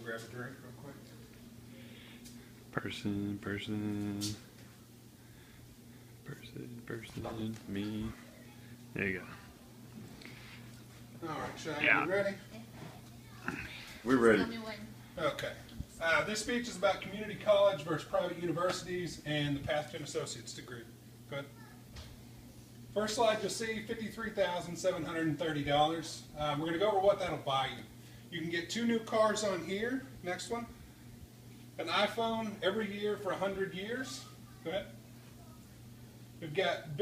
grab a drink real quick. Person, me. There you go. All right, Shane, Yeah. you ready? We're ready. Tell me when. Okay. This speech is about community college versus private universities and the path to an associate's degree. Good. First slide, you'll see $53,730. We're going to go over what that'll buy you. You can get 2 new cars on here. Next one. An iPhone every year for 100 years. Go ahead. We've got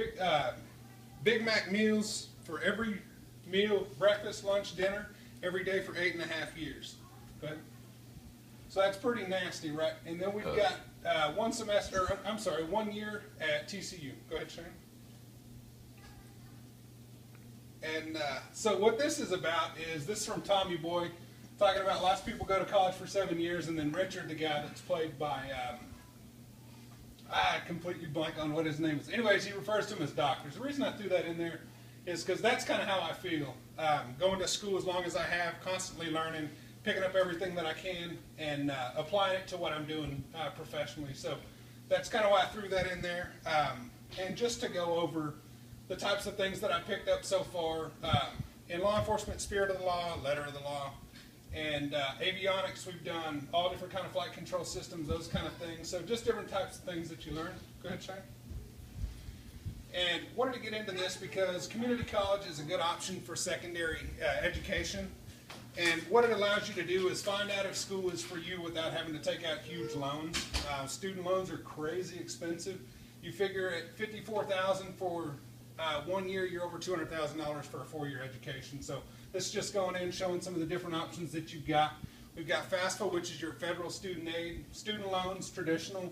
Big Mac meals for every meal, breakfast, lunch, dinner, every day for 8.5 years. Go ahead. So that's pretty nasty, right? And then we've got 1 year at TCU. Go ahead, Shane. And so what this is about is, this is from Tommy Boy, talking about lots of people go to college for 7 years, and then Richard, the guy that's played by, I completely blank on what his name is. Anyways, he refers to him as doctors. The reason I threw that in there is because that's kind of how I feel. Going to school as long as I have, constantly learning, picking up everything that I can, and applying it to what I'm doing professionally. So that's kind of why I threw that in there. And just to go over the types of things that I picked up so far, in law enforcement, spirit of the law, letter of the law, and avionics, we've done all different kind of flight control systems, those kind of things. So just different types of things that you learn. Go ahead, Shane. And wanted to get into this because community college is a good option for secondary education. And what it allows you to do is find out if school is for you without having to take out huge loans. Student loans are crazy expensive. You figure at $54,000 for 1 year, you're over $200,000 for a 4-year education. So this is just going in, showing some of the different options that you've got. We've got FAFSA, which is your federal student aid, student loans, traditional,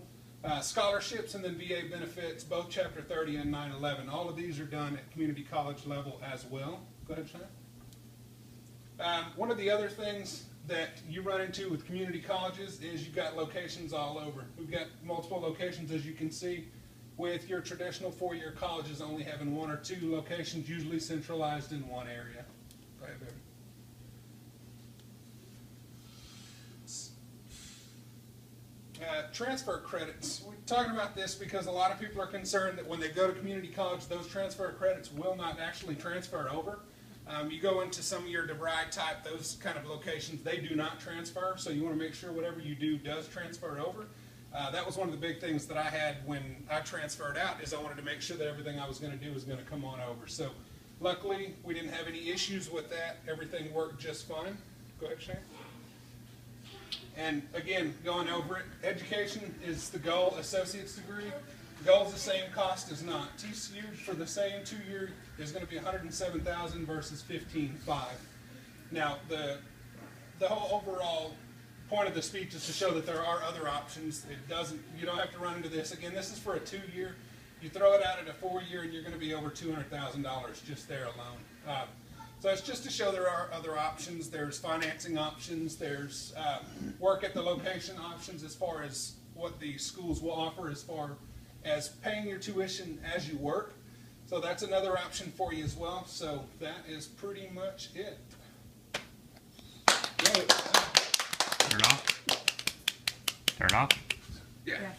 scholarships, and then VA benefits, both Chapter 30 and 911. All of these are done at community college level as well. Go ahead, Shane. One of the other things that you run into with community colleges is you've got locations all over. We've got multiple locations, as you can see, with your traditional 4-year colleges only having 1 or 2 locations, usually centralized in one area. Go ahead, baby. Transfer credits. We're talking about this because a lot of people are concerned that when they go to community college, those transfer credits will not actually transfer over. You go into some of your DeVry type, those kind of locations, they do not transfer, so you want to make sure whatever you do does transfer over. That was one of the big things that I had when I transferred out, is I wanted to make sure that everything I was going to do was going to come on over. So luckily, we didn't have any issues with that. Everything worked just fine. Go ahead, Shane. And again, going over it, education is the goal, associate's degree. The goal is the same, cost is not. TCU for the same 2-year is going to be $107,000 versus $15,500. Now, the whole overall point of the speech is to show that there are other options. You don't have to run into this. Again, this is for a 2-year. You throw it out at a 4-year and you're going to be over $200,000 just there alone. So it's just to show there are other options. There's financing options. There's work at the location options as far as what the schools will offer as far as paying your tuition as you work. So that's another option for you as well. So that is pretty much it. Turn off. Turn off. Yeah.